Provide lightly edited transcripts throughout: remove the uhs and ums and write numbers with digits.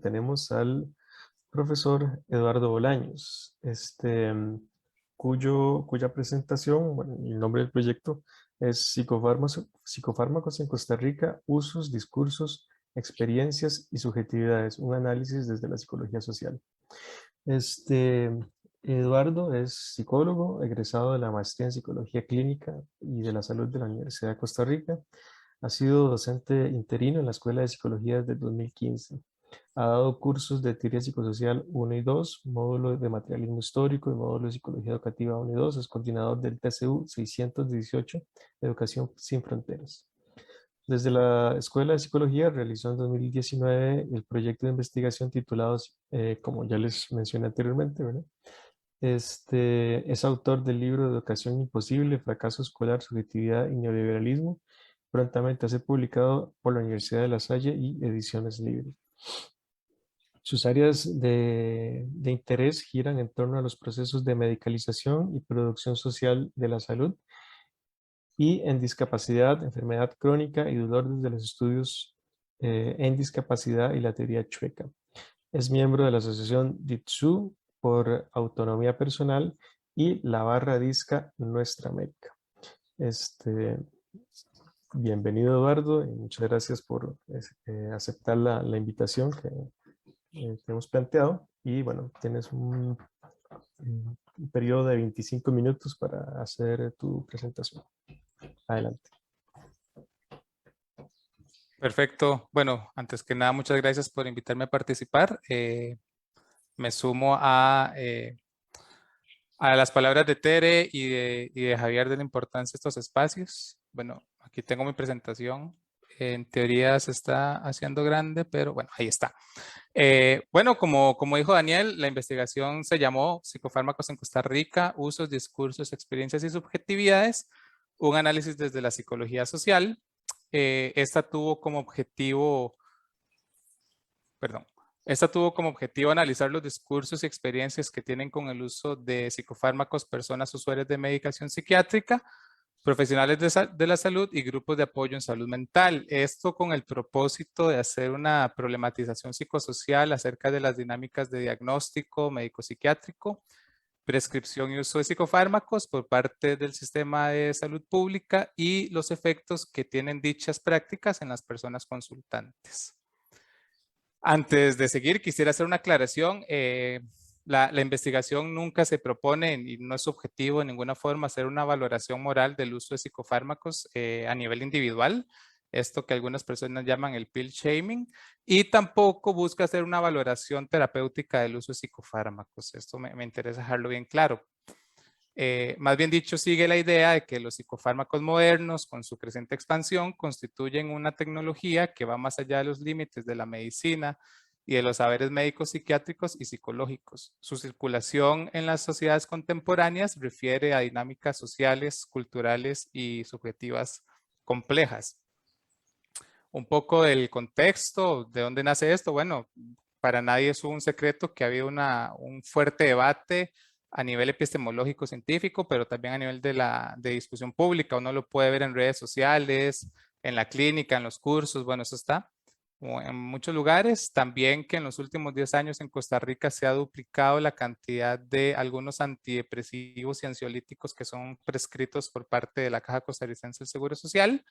tenemos al profesor Eduardo Bolaños, cuya presentación, bueno, el nombre del proyecto es Psicofármacos en Costa Rica, usos, discursos, experiencias y subjetividades, un análisis desde la psicología social. Este, Eduardo es psicólogo, egresado de la maestría en Psicología Clínica y de la Salud de la Universidad de Costa Rica. Ha sido docente interino en la Escuela de Psicología desde 2015. Ha dado cursos de teoría psicosocial 1 y 2, módulo de materialismo histórico y módulo de psicología educativa 1 y 2. Es coordinador del TCU 618, Educación sin Fronteras. Desde la Escuela de Psicología realizó en 2019 el proyecto de investigación titulado, como ya les mencioné anteriormente, ¿verdad? Es autor del libro de Educación Imposible, Fracaso Escolar, Subjetividad y Neoliberalismo, prontamente a ser publicado por la Universidad de La Salle y Ediciones Libre. Sus áreas de interés giran en torno a los procesos de medicalización y producción social de la salud y en discapacidad, enfermedad crónica y dolor desde los estudios en discapacidad y la teoría chueca. Es miembro de la asociación DITSU por autonomía personal y la barra disca Nuestra América. Bienvenido Eduardo y muchas gracias por aceptar la invitación que te hemos planteado. Y bueno, tienes un periodo de 25 minutos para hacer tu presentación. Adelante. Perfecto. Bueno, antes que nada, muchas gracias por invitarme a participar. Me sumo a las palabras de Tere y de Javier de la importancia de estos espacios. Bueno, aquí tengo mi presentación. En teoría se está haciendo grande, pero bueno, ahí está. Bueno, como dijo Daniel, la investigación se llamó Psicofármacos en Costa Rica, usos, discursos, experiencias y subjetividades, un análisis desde la psicología social. Esta tuvo como objetivo analizar los discursos y experiencias que tienen con el uso de psicofármacos personas usuarias de medicación psiquiátrica, profesionales de la salud y grupos de apoyo en salud mental. Esto con el propósito de hacer una problematización psicosocial acerca de las dinámicas de diagnóstico médico-psiquiátrico, prescripción y uso de psicofármacos por parte del sistema de salud pública y los efectos que tienen dichas prácticas en las personas consultantes. Antes de seguir, quisiera hacer una aclaración. La investigación nunca se propone y no es su objetivo de ninguna forma hacer una valoración moral del uso de psicofármacos a nivel individual, esto que algunas personas llaman el pill shaming, y tampoco busca hacer una valoración terapéutica del uso de psicofármacos. Esto me interesa dejarlo bien claro. Más bien dicho, sigue la idea de que los psicofármacos modernos, con su creciente expansión, constituyen una tecnología que va más allá de los límites de la medicina y de los saberes médicos, psiquiátricos y psicológicos. Su circulación en las sociedades contemporáneas refiere a dinámicas sociales, culturales y subjetivas complejas. Un poco del contexto, ¿de dónde nace esto? Bueno, para nadie es un secreto que ha habido un fuerte debate a nivel epistemológico científico, pero también a nivel de discusión pública. Uno lo puede ver en redes sociales, en la clínica, en los cursos, bueno, eso está como en muchos lugares. También que en los últimos 10 años en Costa Rica se ha duplicado la cantidad de algunos antidepresivos y ansiolíticos que son prescritos por parte de la Caja Costarricense del Seguro Social.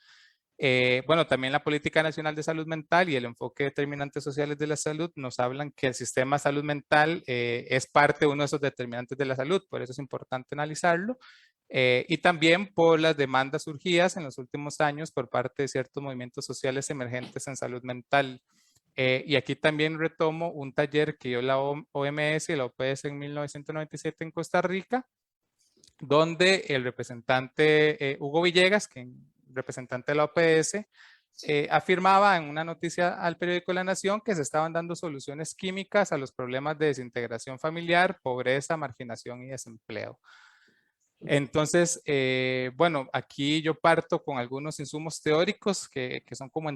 Bueno, también la Política Nacional de Salud Mental y el enfoque de determinantes sociales de la salud nos hablan que el sistema de salud mental es parte de uno de esos determinantes de la salud, por eso es importante analizarlo. Y también por las demandas surgidas en los últimos años por parte de ciertos movimientos sociales emergentes en salud mental. Y aquí también retomo un taller que dio la OMS y la OPS en 1997 en Costa Rica, donde el representante Hugo Villegas, que representante de la OPS, afirmaba en una noticia al periódico La Nación que se estaban dando soluciones químicas a los problemas de desintegración familiar, pobreza, marginación y desempleo. Entonces, bueno, aquí yo parto con algunos insumos teóricos que son como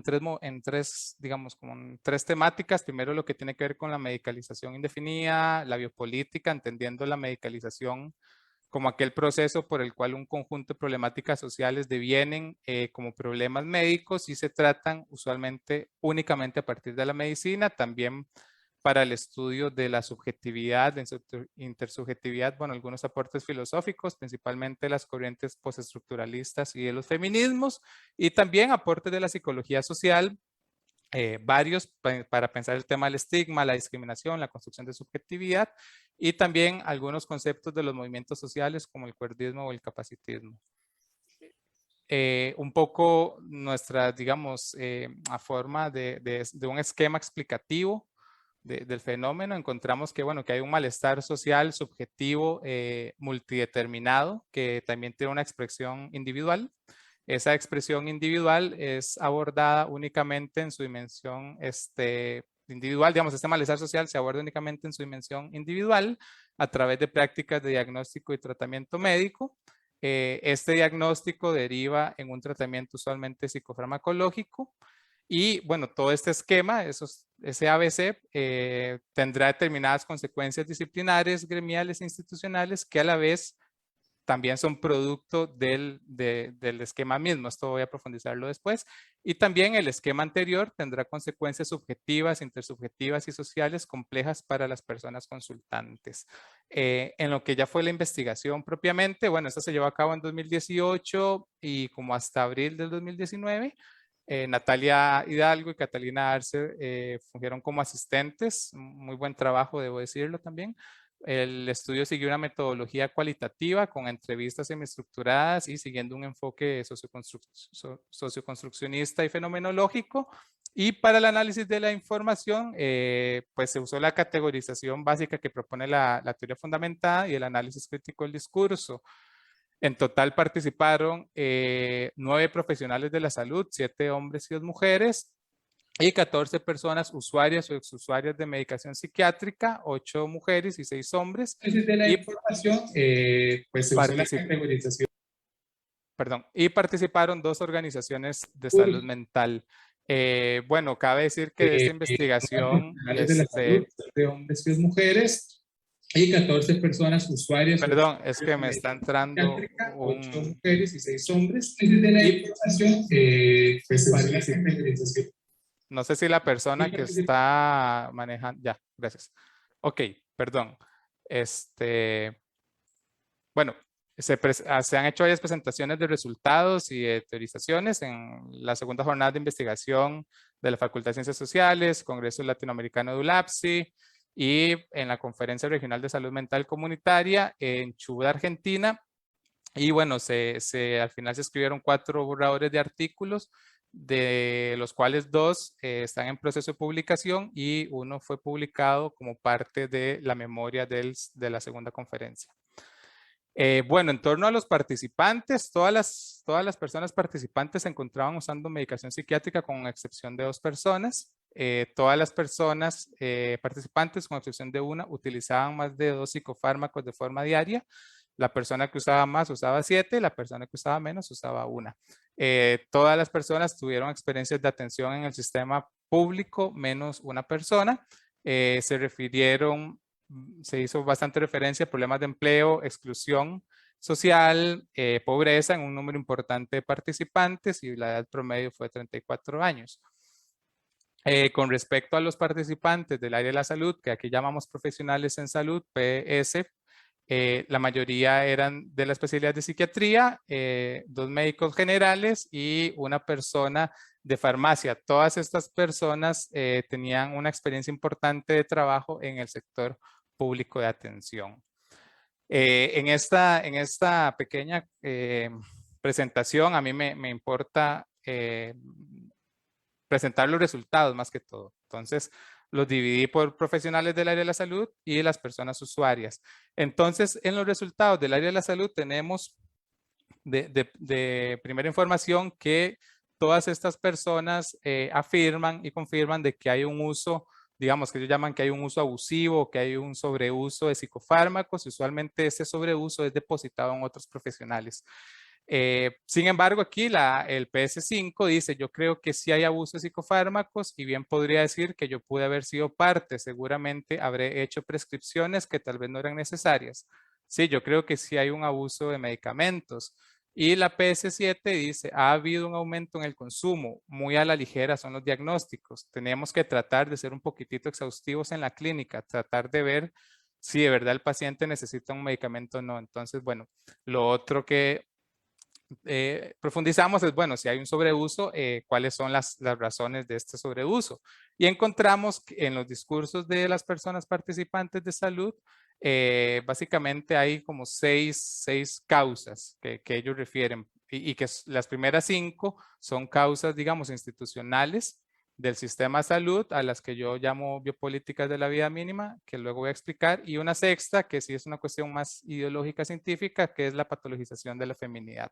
digamos, como en tres temáticas. Primero, lo que tiene que ver con la medicalización indefinida, la biopolítica, entendiendo la medicalización como aquel proceso por el cual un conjunto de problemáticas sociales devienen como problemas médicos y se tratan usualmente únicamente a partir de la medicina, también para el estudio de la subjetividad, la intersubjetividad, bueno, algunos aportes filosóficos, principalmente las corrientes postestructuralistas y de los feminismos, y también aportes de la psicología social, varios para pensar el tema del estigma, la discriminación, la construcción de subjetividad y también algunos conceptos de los movimientos sociales como el cuerdismo o el capacitismo. Un poco nuestra, digamos, a forma de un esquema explicativo del fenómeno, encontramos que, bueno, que hay un malestar social subjetivo multideterminado que también tiene una expresión individual. Esa expresión individual es abordada únicamente en su dimensión individual, digamos, este malestar social se aborda únicamente en su dimensión individual a través de prácticas de diagnóstico y tratamiento médico. Este diagnóstico deriva en un tratamiento usualmente psicofarmacológico y, bueno, todo este esquema, ese ABC, tendrá determinadas consecuencias disciplinares, gremiales e institucionales que a la vez también son producto del esquema mismo. Esto voy a profundizarlo después. Y también el esquema anterior tendrá consecuencias subjetivas, intersubjetivas y sociales complejas para las personas consultantes. En lo que ya fue la investigación propiamente, bueno, esta se llevó a cabo en 2018 y como hasta abril del 2019. Natalia Hidalgo y Catalina Arce fungieron como asistentes. Muy buen trabajo, debo decirlo también. El estudio siguió una metodología cualitativa con entrevistas semiestructuradas y siguiendo un enfoque socioconstruccionista y fenomenológico. Y para el análisis de la información, pues se usó la categorización básica que propone la teoría fundamentada y el análisis crítico del discurso. En total participaron 9 profesionales de la salud, 7 hombres y 2 mujeres, y 14 personas usuarias o exusuarias de medicación psiquiátrica, 8 mujeres y 6 hombres. De la información, pues se usó la categorización. Perdón, y participaron 2 organizaciones de salud mental. Bueno, cabe decir que de esta investigación de hombres y mujeres y 14 personas usuarias. Perdón, es que me está entrando 8 mujeres y 6 hombres. De la información, pues se usó la categorización. No sé si la persona que está manejando, ya, gracias. Ok, perdón. Bueno, se han hecho varias presentaciones de resultados y de teorizaciones en la segunda jornada de investigación de la Facultad de Ciencias Sociales, Congreso Latinoamericano de ULAPSI y en la Conferencia Regional de Salud Mental Comunitaria en Chubut, Argentina. Y bueno, al final se escribieron 4 borradores de artículos, de los cuales 2 están en proceso de publicación y uno fue publicado como parte de la memoria de la segunda conferencia. Bueno, en torno a los participantes, todas las personas participantes se encontraban usando medicación psiquiátrica con excepción de 2 personas. Todas las personas participantes, con excepción de una, utilizaban más de 2 psicofármacos de forma diaria. La persona que usaba más usaba 7, la persona que usaba menos usaba 1. Todas las personas tuvieron experiencias de atención en el sistema público, menos una persona. Se hizo bastante referencia a problemas de empleo, exclusión social, pobreza en un número importante de participantes y la edad promedio fue de 34 años. Con respecto a los participantes del área de la salud, que aquí llamamos profesionales en salud, PS, la mayoría eran de la especialidad de psiquiatría, 2 médicos generales y una persona de farmacia. Todas estas personas tenían una experiencia importante de trabajo en el sector público de atención. En esta pequeña presentación a mí me importa presentar los resultados más que todo. Entonces, los dividí por profesionales del área de la salud y las personas usuarias. Entonces, en los resultados del área de la salud tenemos de primera información que todas estas personas afirman y confirman de que hay un uso, digamos que ellos llaman que hay un uso abusivo, que hay un sobreuso de psicofármacos y usualmente ese sobreuso es depositado en otros profesionales. Sin embargo, aquí el PS5 dice, yo creo que sí hay abuso de psicofármacos y bien podría decir que yo pude haber sido parte, seguramente habré hecho prescripciones que tal vez no eran necesarias. sí, yo creo que sí hay un abuso de medicamentos. Y la PS7 dice, ha habido un aumento en el consumo, muy a la ligera son los diagnósticos. Tenemos que tratar de ser un poquitito exhaustivos en la clínica, tratar de ver si de verdad el paciente necesita un medicamento o no. Entonces, bueno, lo otro que profundizamos es, bueno, si hay un sobreuso, cuáles son las razones de este sobreuso. Y encontramos que en los discursos de las personas participantes de salud, básicamente hay como seis causas que ellos refieren y que las primeras 5 son causas, digamos, institucionales del sistema de salud, a las que yo llamo biopolíticas de la vida mínima, que luego voy a explicar, y una sexta, que sí es una cuestión más ideológica científica, que es la patologización de la feminidad.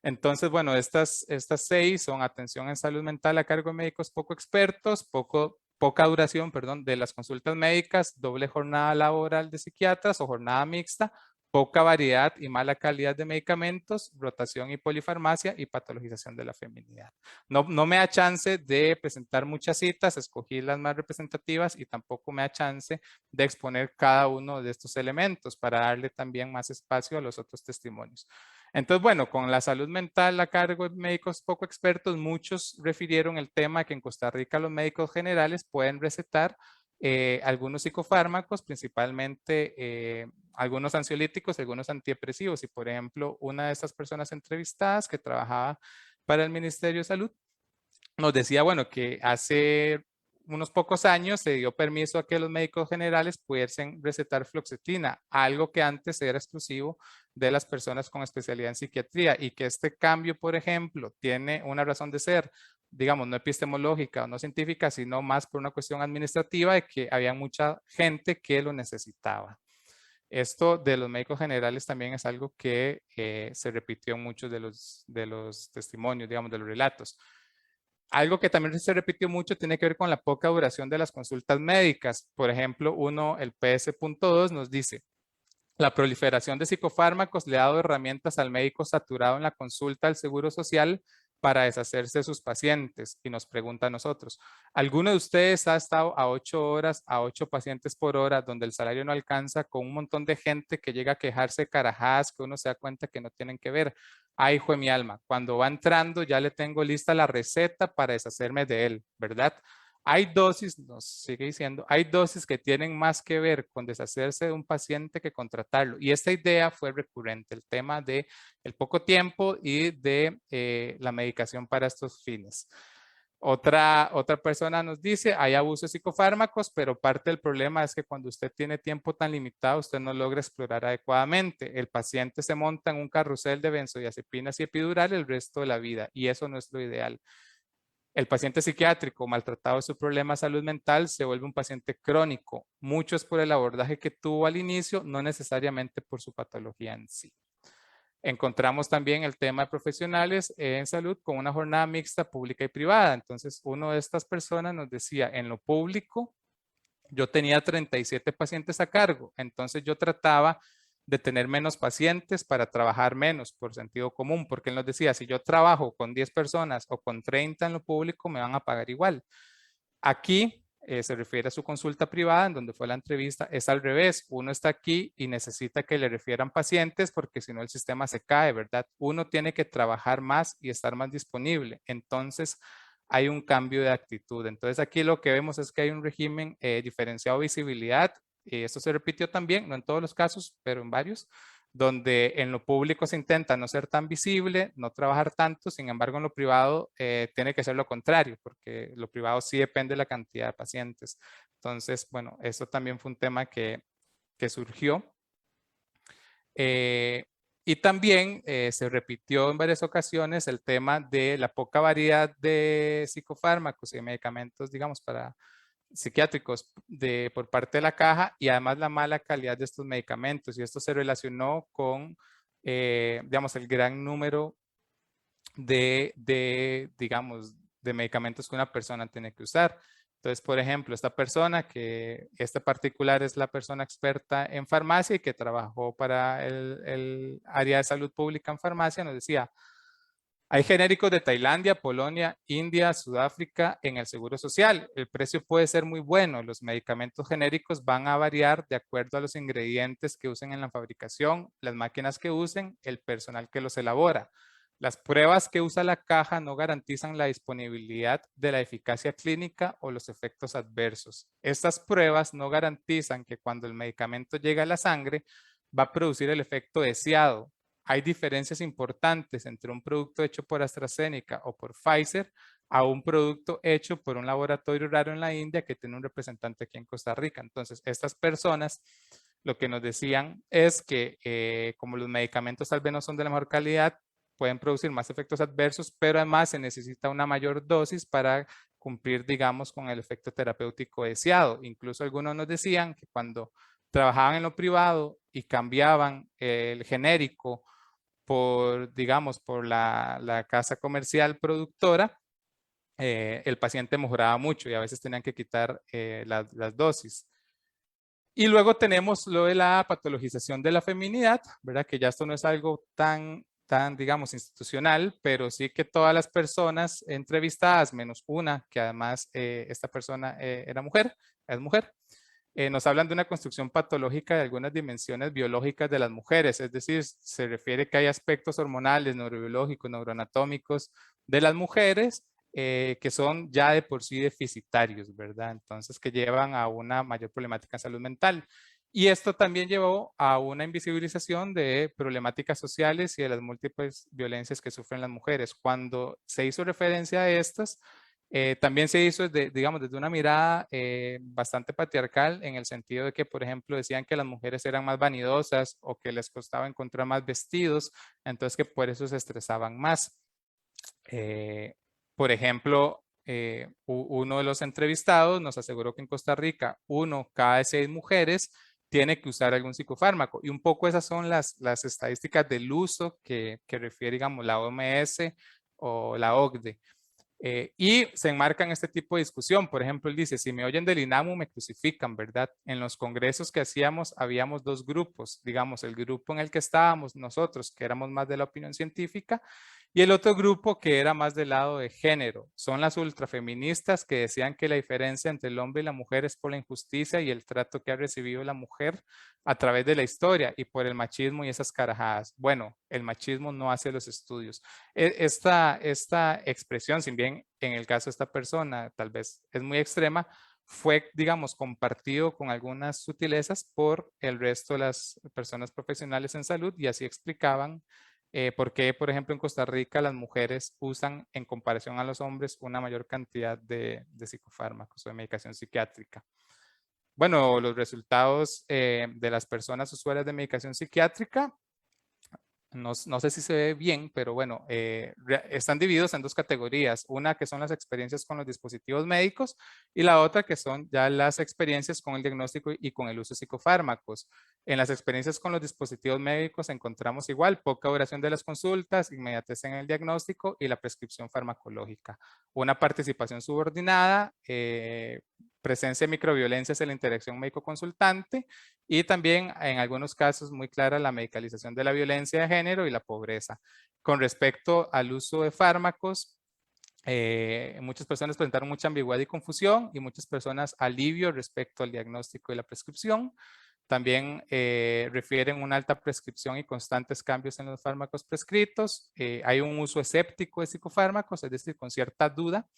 Entonces, bueno, estas 6 son atención en salud mental a cargo de médicos poco expertos, poca duración, perdón, de las consultas médicas, doble jornada laboral de psiquiatras o jornada mixta, poca variedad y mala calidad de medicamentos, rotación y polifarmacia y patologización de la feminidad. No me da chance de presentar muchas citas, escogí las más representativas y tampoco me da chance de exponer cada uno de estos elementos para darle también más espacio a los otros testimonios. Entonces, bueno, con la salud mental a cargo de médicos poco expertos, muchos refirieron el tema que en Costa Rica los médicos generales pueden recetar algunos psicofármacos, principalmente algunos ansiolíticos, algunos antidepresivos. Y por ejemplo, una de estas personas entrevistadas que trabajaba para el Ministerio de Salud nos decía, bueno, que hace unos pocos años se dio permiso a que los médicos generales pudiesen recetar fluoxetina, algo que antes era exclusivo de las personas con especialidad en psiquiatría, y que este cambio, por ejemplo, tiene una razón de ser, digamos, no epistemológica o no científica, sino más por una cuestión administrativa de que había mucha gente que lo necesitaba. Esto de los médicos generales también es algo que se repitió en muchos de los testimonios, digamos, de los relatos. Algo que también se repitió mucho tiene que ver con la poca duración de las consultas médicas. Por ejemplo, el PS.2 nos dice, la proliferación de psicofármacos le ha dado herramientas al médico saturado en la consulta del Seguro Social para deshacerse de sus pacientes. Y nos pregunta a nosotros, ¿alguno de ustedes ha estado a 8 horas, a 8 pacientes por hora, donde el salario no alcanza, con un montón de gente que llega a quejarse de carajadas que uno se da cuenta que no tienen que ver? Ay, hijo de mi alma, cuando va entrando ya le tengo lista la receta para deshacerme de él, ¿verdad? Hay dosis, nos sigue diciendo, hay dosis que tienen más que ver con deshacerse de un paciente que con tratarlo. Y esta idea fue recurrente, el tema de el poco tiempo y de la medicación para estos fines. Otra persona nos dice, hay abuso de psicofármacos, pero parte del problema es que cuando usted tiene tiempo tan limitado, usted no logra explorar adecuadamente. El paciente se monta en un carrusel de benzodiazepinas y epidural el resto de la vida, y eso no es lo ideal. El paciente psiquiátrico maltratado de su problema de salud mental se vuelve un paciente crónico. Mucho es por el abordaje que tuvo al inicio, no necesariamente por su patología en sí. Encontramos también el tema de profesionales en salud con una jornada mixta pública y privada. Entonces, una de estas personas nos decía, en lo público, yo tenía 37 pacientes a cargo. Entonces, yo trataba de tener menos pacientes para trabajar menos por sentido común, porque él nos decía, si yo trabajo con 10 personas o con 30 en lo público, me van a pagar igual. Aquí se refiere a su consulta privada, en donde fue la entrevista, es al revés. Uno está aquí y necesita que le refieran pacientes porque si no el sistema se cae, ¿verdad? Uno tiene que trabajar más y estar más disponible. Entonces, hay un cambio de actitud. Entonces, aquí lo que vemos es que hay un régimen diferenciado de visibilidad. Y esto se repitió también, no en todos los casos, pero en varios, donde en lo público se intenta no ser tan visible, no trabajar tanto, sin embargo en lo privado tiene que ser lo contrario, porque lo privado sí depende de la cantidad de pacientes. Entonces, bueno, eso también fue un tema que surgió. Y también se repitió en varias ocasiones el tema de la poca variedad de psicofármacos y medicamentos, digamos, para psiquiátricos por parte de la caja, y además la mala calidad de estos medicamentos. Y esto se relacionó con, digamos, el gran número digamos, de medicamentos que una persona tiene que usar. Entonces, por ejemplo, esta particular es la persona experta en farmacia y que trabajó para el área de salud pública en farmacia, nos decía, Hay genéricos de Tailandia, Polonia, India, Sudáfrica en el Seguro Social. El precio puede ser muy bueno. Los medicamentos genéricos van a variar de acuerdo a los ingredientes que usen en la fabricación, las máquinas que usen, el personal que los elabora. Las pruebas que usa la caja no garantizan la disponibilidad de la eficacia clínica o los efectos adversos. Estas pruebas no garantizan que cuando el medicamento llegue a la sangre va a producir el efecto deseado. Hay diferencias importantes entre un producto hecho por AstraZeneca o por Pfizer a un producto hecho por un laboratorio raro en la India que tiene un representante aquí en Costa Rica. Entonces, estas personas lo que nos decían es que como los medicamentos tal vez no son de la mejor calidad, pueden producir más efectos adversos, pero además se necesita una mayor dosis para cumplir, digamos, con el efecto terapéutico deseado. Incluso algunos nos decían que cuando trabajaban en lo privado y cambiaban el genérico por, digamos, por la casa comercial productora, el paciente mejoraba mucho y a veces tenían que quitar las dosis. Y luego tenemos lo de la patologización de la feminidad, ¿verdad? Que ya esto no es algo tan, digamos, institucional, pero sí que todas las personas entrevistadas, menos una, que además esta persona era mujer, es mujer, nos hablan de una construcción patológica de algunas dimensiones biológicas de las mujeres, es decir, se refiere que hay aspectos hormonales, neurobiológicos, neuroanatómicos de las mujeres que son ya de por sí deficitarios, ¿verdad? Entonces, que llevan a una mayor problemática en salud mental. Y esto también llevó a una invisibilización de problemáticas sociales y de las múltiples violencias que sufren las mujeres. Cuando se hizo referencia a estas, también se hizo, digamos, desde una mirada bastante patriarcal en el sentido de que, por ejemplo, decían que las mujeres eran más vanidosas o que les costaba encontrar más vestidos, entonces que por eso se estresaban más. Por ejemplo, uno de los entrevistados nos aseguró que en Costa Rica 1 cada 6 mujeres tiene que usar algún psicofármaco. Y un poco esas son las estadísticas del uso que refiere, digamos, la OMS o la OCDE. Y se enmarca en este tipo de discusión. Por ejemplo, él dice, si me oyen del INAMU me crucifican, ¿verdad? En los congresos que hacíamos, habíamos 2 grupos, digamos, el grupo en el que estábamos nosotros, que éramos más de la opinión científica, y el otro grupo que era más del lado de género. Son las ultrafeministas que decían que la diferencia entre el hombre y la mujer es por la injusticia y el trato que ha recibido la mujer a través de la historia y por el machismo y esas carajadas. Bueno, el machismo no hace los estudios. Esta expresión, si bien en el caso de esta persona tal vez es muy extrema, fue, digamos, compartido con algunas sutilezas por el resto de las personas profesionales en salud y así explicaban por qué, por ejemplo, en Costa Rica las mujeres usan en comparación a los hombres una mayor cantidad de psicofármacos o de medicación psiquiátrica. Bueno, los resultados de las personas usuarias de medicación psiquiátrica, no sé si se ve bien, pero bueno, están divididos en 2 categorías. Una que son las experiencias con los dispositivos médicos y la otra que son ya las experiencias con el diagnóstico y con el uso de psicofármacos. En las experiencias con los dispositivos médicos encontramos igual poca duración de las consultas, inmediatez en el diagnóstico y la prescripción farmacológica. Una participación subordinada, presencia de microviolencias en la interacción médico-consultante y también en algunos casos muy clara la medicalización de la violencia de género y la pobreza. Con respecto al uso de fármacos, muchas personas presentaron mucha ambigüedad y confusión y muchas personas alivio respecto al diagnóstico y la prescripción. También refieren una alta prescripción y constantes cambios en los fármacos prescritos. Hay un uso escéptico de psicofármacos, es decir, con cierta duda.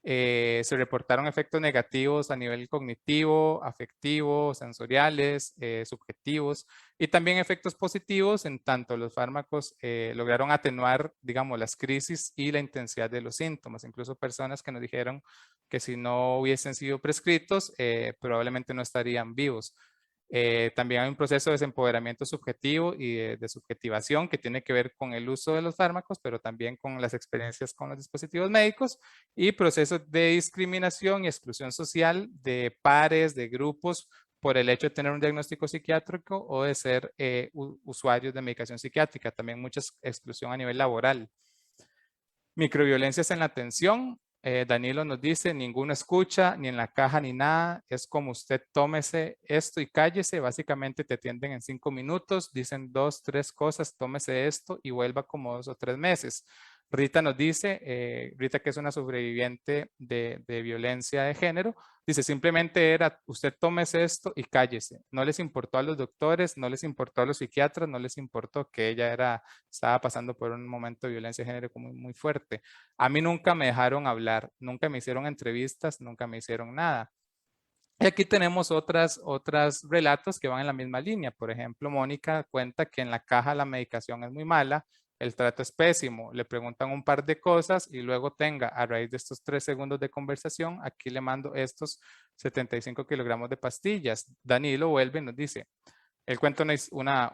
Se reportaron efectos negativos a nivel cognitivo, afectivo, sensoriales, subjetivos y también efectos positivos en tanto los fármacos lograron atenuar, digamos, las crisis y la intensidad de los síntomas. Incluso personas que nos dijeron que si no hubiesen sido prescritos, probablemente no estarían vivos. También hay un proceso de desempoderamiento subjetivo y de subjetivación que tiene que ver con el uso de los fármacos, pero también con las experiencias con los dispositivos médicos y procesos de discriminación y exclusión social de pares, de grupos, por el hecho de tener un diagnóstico psiquiátrico o de ser usuarios de medicación psiquiátrica. También mucha exclusión a nivel laboral. Microviolencias en la atención. Danilo nos dice, ninguno escucha, ni en la caja, ni nada. Es como usted tómese esto y cállese. Básicamente te atienden en 5 minutos, dicen 2, 3 cosas, tómese esto y vuelva como 2 o 3 meses. Rita nos dice, Rita, que es una sobreviviente de violencia de género, dice, simplemente era, usted tómese esto y cállese. No les importó a los doctores, no les importó a los psiquiatras, no les importó que ella estaba pasando por un momento de violencia de género muy, muy fuerte. A mí nunca me dejaron hablar, nunca me hicieron entrevistas, nunca me hicieron nada. Y aquí tenemos otras relatos que van en la misma línea. Por ejemplo, Mónica cuenta que en la caja la medicación es muy mala, el trato es pésimo, le preguntan un par de cosas y luego tenga, a raíz de estos 3 segundos de conversación, aquí le mando estos 75 kilogramos de pastillas. Danilo vuelve y nos dice, él cuenta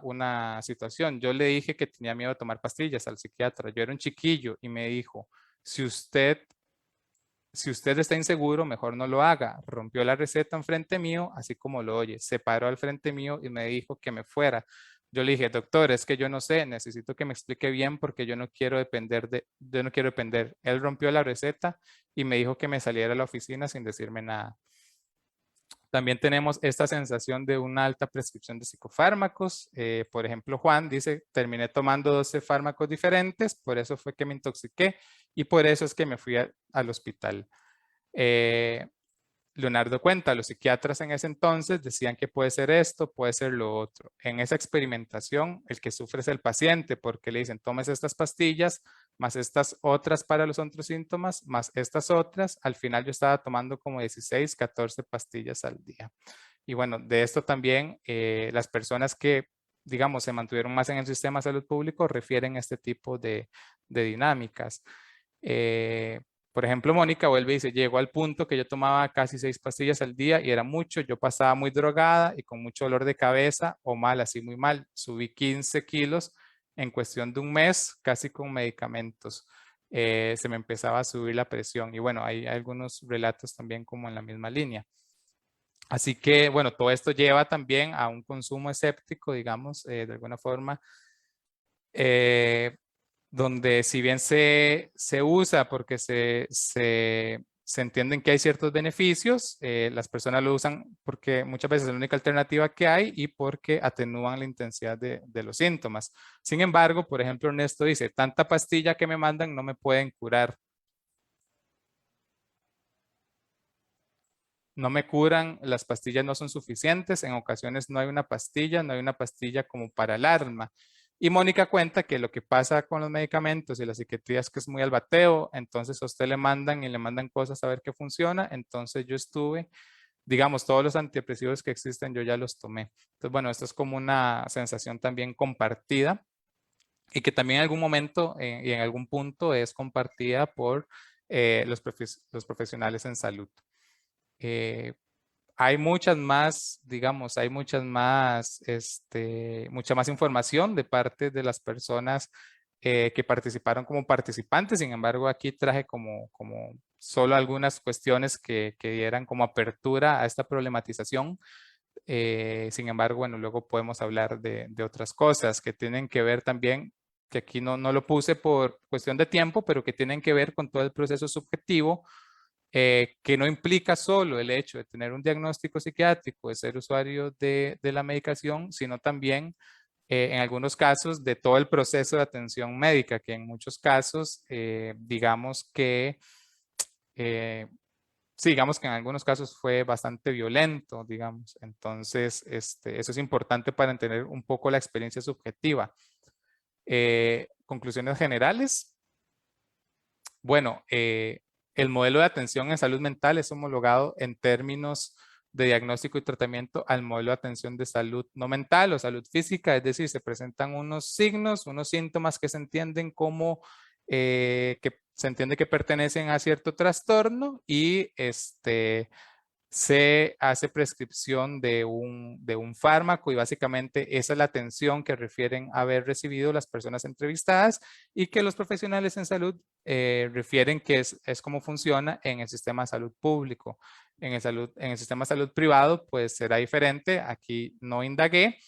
una situación. Yo le dije que tenía miedo de tomar pastillas al psiquiatra. Yo era un chiquillo y me dijo, si usted está inseguro, mejor no lo haga. Rompió la receta enfrente mío, así como lo oye. Se paró al frente mío y me dijo que me fuera. Yo le dije, doctor, es que yo no sé, necesito que me explique bien porque yo no quiero depender. Él rompió la receta y me dijo que me saliera a la oficina sin decirme nada. También tenemos esta sensación de una alta prescripción de psicofármacos. Por ejemplo, Juan dice, terminé tomando 12 fármacos diferentes, por eso fue que me intoxiqué y por eso es que me fui al hospital. Leonardo cuenta, los psiquiatras en ese entonces decían que puede ser esto, puede ser lo otro. En esa experimentación, el que sufre es el paciente porque le dicen, tomes estas pastillas, más estas otras para los otros síntomas, más estas otras. Al final yo estaba tomando como 16, 14 pastillas al día. Y bueno, de esto también las personas que, digamos, se mantuvieron más en el sistema de salud público refieren a este tipo de dinámicas. Por ejemplo, Mónica vuelve y dice, llegó al punto que yo tomaba casi 6 pastillas al día y era mucho, yo pasaba muy drogada y con mucho dolor de cabeza o mal, así muy mal. Subí 15 kilos en cuestión de un mes, casi con medicamentos. Se me empezaba a subir la presión y bueno, hay algunos relatos también como en la misma línea. Así que, bueno, todo esto lleva también a un consumo escéptico, digamos, de alguna forma, donde si bien se usa porque se entienden que hay ciertos beneficios, las personas lo usan porque muchas veces es la única alternativa que hay y porque atenúan la intensidad de los síntomas. Sin embargo, por ejemplo, Ernesto dice, tanta pastilla que me mandan no me pueden curar. No me curan, las pastillas no son suficientes, en ocasiones no hay una pastilla como para el alma. Y Mónica cuenta que lo que pasa con los medicamentos y la psiquiatría es que es muy al bateo, entonces a usted le mandan y le mandan cosas a ver qué funciona, entonces yo estuve, digamos, todos los antidepresivos que existen yo ya los tomé. Entonces, bueno, esto es como una sensación también compartida y que también en algún momento y en algún punto es compartida por los profesionales en salud. Hay muchas más, digamos, hay mucha más información de parte de las personas que participaron como participantes. Sin embargo, aquí traje como solo algunas cuestiones que dieran como apertura a esta problematización. Sin embargo, bueno, luego podemos hablar de otras cosas que tienen que ver también, que aquí no lo puse por cuestión de tiempo, pero que tienen que ver con todo el proceso subjetivo, que no implica solo el hecho de tener un diagnóstico psiquiátrico, de ser usuario de la medicación, sino también en algunos casos de todo el proceso de atención médica, que en muchos casos, digamos que en algunos casos fue bastante violento, digamos. Entonces, eso es importante para entender un poco la experiencia subjetiva. Conclusiones generales. Bueno, el modelo de atención en salud mental es homologado en términos de diagnóstico y tratamiento al modelo de atención de salud no mental o salud física, es decir, se presentan unos signos, unos síntomas que se entienden como que se entiende que pertenecen a cierto trastorno y se hace prescripción de un fármaco y básicamente esa es la atención que refieren haber recibido las personas entrevistadas y que los profesionales en salud refieren que es como funciona en el sistema de salud público. En el sistema de salud privado pues será diferente, aquí no indagué,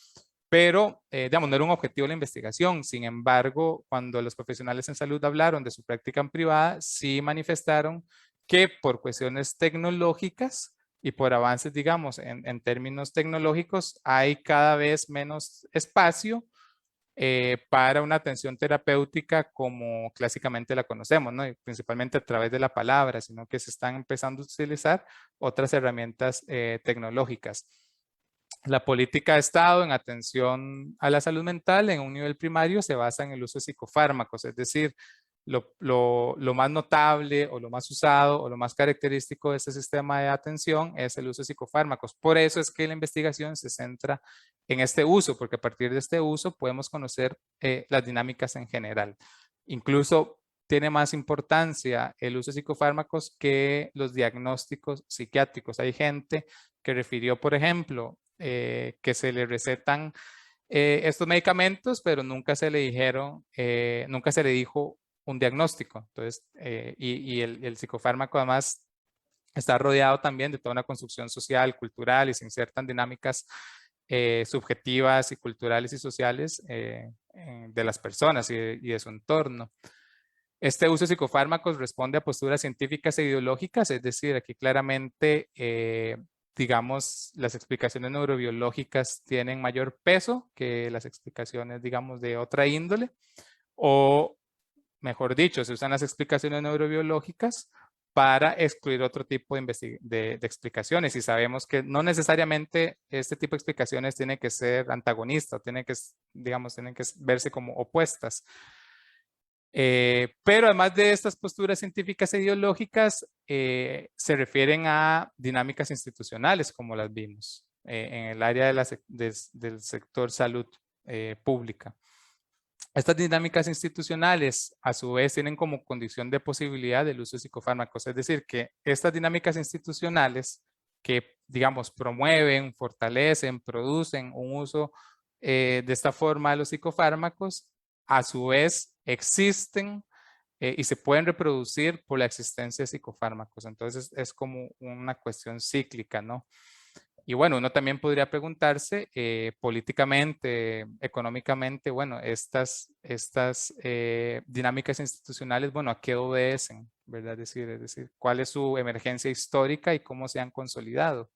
pero digamos, no era un objetivo la investigación. Sin embargo, cuando los profesionales en salud hablaron de su práctica en privada, sí manifestaron que por cuestiones tecnológicas y por avances, digamos, en términos tecnológicos, hay cada vez menos espacio para una atención terapéutica como clásicamente la conocemos, ¿no? Y principalmente a través de la palabra, sino que se están empezando a utilizar otras herramientas tecnológicas. La política de Estado en atención a la salud mental en un nivel primario se basa en el uso de psicofármacos, es decir, lo más notable o lo más usado o lo más característico de este sistema de atención es el uso de psicofármacos. Por eso es que la investigación se centra en este uso, porque a partir de este uso podemos conocer las dinámicas en general. Incluso tiene más importancia el uso de psicofármacos que los diagnósticos psiquiátricos. Hay gente que refirió, por ejemplo, que se le recetan estos medicamentos, pero nunca se le dijeron, nunca se le dijo un diagnóstico. Entonces, el psicofármaco además está rodeado también de toda una construcción social, cultural, y se insertan dinámicas subjetivas y culturales y sociales de las personas y de su entorno. Este uso de psicofármacos responde a posturas científicas e ideológicas, es decir, aquí claramente, digamos, las explicaciones neurobiológicas tienen mayor peso que las explicaciones, digamos, de otra índole, o mejor dicho, se usan las explicaciones neurobiológicas para excluir otro tipo de explicaciones, y sabemos que no necesariamente este tipo de explicaciones tiene que ser antagonistas, tienen que verse como opuestas. Pero además de estas posturas científicas e ideológicas, se refieren a dinámicas institucionales, como las vimos en el área del sector salud pública. Estas dinámicas institucionales, a su vez, tienen como condición de posibilidad el uso de psicofármacos. Es decir, que estas dinámicas institucionales que, digamos, promueven, fortalecen, producen un uso de esta forma de los psicofármacos, a su vez existen y se pueden reproducir por la existencia de psicofármacos. Entonces es como una cuestión cíclica, ¿no? Y bueno, uno también podría preguntarse políticamente, económicamente, bueno, estas dinámicas institucionales, bueno, ¿a qué obedecen? ¿Verdad? Es decir, ¿cuál es su emergencia histórica y cómo se han consolidado?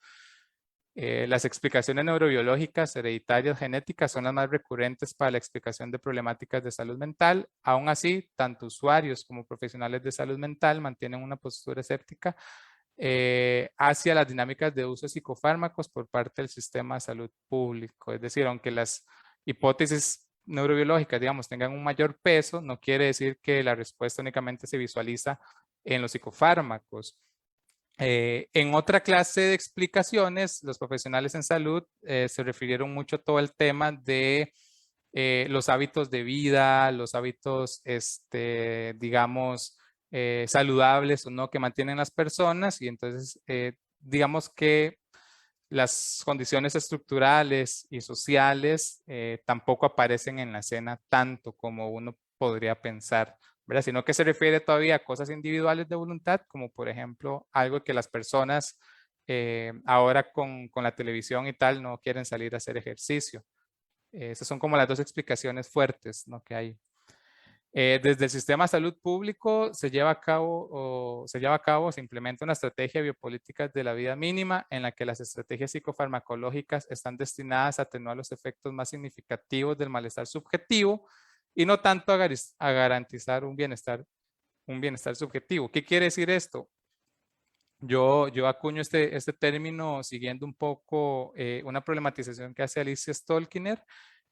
Las explicaciones neurobiológicas, hereditarias, genéticas son las más recurrentes para la explicación de problemáticas de salud mental. Aún así, tanto usuarios como profesionales de salud mental mantienen una postura escéptica hacia las dinámicas de uso de psicofármacos por parte del sistema de salud público. Es decir, aunque las hipótesis neurobiológicas, digamos, tengan un mayor peso, no quiere decir que la respuesta únicamente se visualiza en los psicofármacos. En otra clase de explicaciones, los profesionales en salud se refirieron mucho a todo el tema de los hábitos de vida, los hábitos, digamos, saludables o no que mantienen las personas, y entonces digamos que las condiciones estructurales y sociales tampoco aparecen en la escena tanto como uno podría pensar, ¿verdad? Sino que se refiere todavía a cosas individuales de voluntad, como por ejemplo algo que las personas ahora con la televisión y tal no quieren salir a hacer ejercicio. Esas son como las dos explicaciones fuertes, ¿no?, que hay. Desde el sistema de salud público se lleva a cabo, se implementa una estrategia de biopolíticas de la vida mínima en la que las estrategias psicofarmacológicas están destinadas a atenuar los efectos más significativos del malestar subjetivo y no tanto a garantizar un bienestar subjetivo. ¿Qué quiere decir esto? Yo acuño este término siguiendo un poco una problematización que hace Alicia Stolkiner,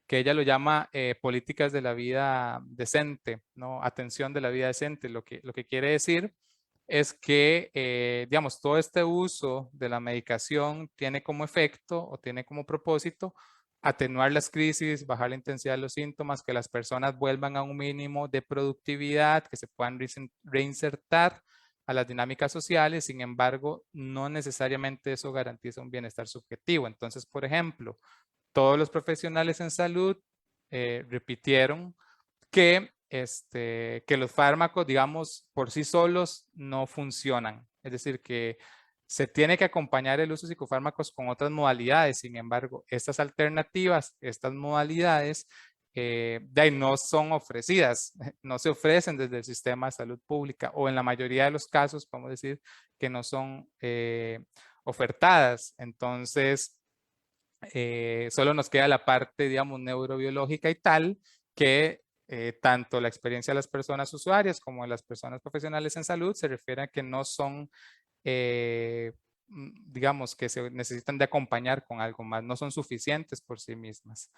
que ella lo llama políticas de la vida decente, ¿no? Atención de la vida decente. Lo que quiere decir es que, digamos, todo este uso de la medicación tiene como efecto o tiene como propósito atenuar las crisis, bajar la intensidad de los síntomas, que las personas vuelvan a un mínimo de productividad, que se puedan reinsertar a las dinámicas sociales. Sin embargo, no necesariamente eso garantiza un bienestar subjetivo. Entonces, por ejemplo, todos los profesionales en salud repitieron que los fármacos, digamos, por sí solos no funcionan. Es decir, que se tiene que acompañar el uso de psicofármacos con otras modalidades. Sin embargo, estas alternativas, estas modalidades, de ahí no son ofrecidas, no se ofrecen desde el sistema de salud pública, o en la mayoría de los casos, podemos decir que no son ofertadas. Entonces, Solo nos queda la parte, digamos, neurobiológica y tal, que tanto la experiencia de las personas usuarias como de las personas profesionales en salud se refiere a que no son, digamos, que se necesitan de acompañar con algo más, no son suficientes por sí mismas.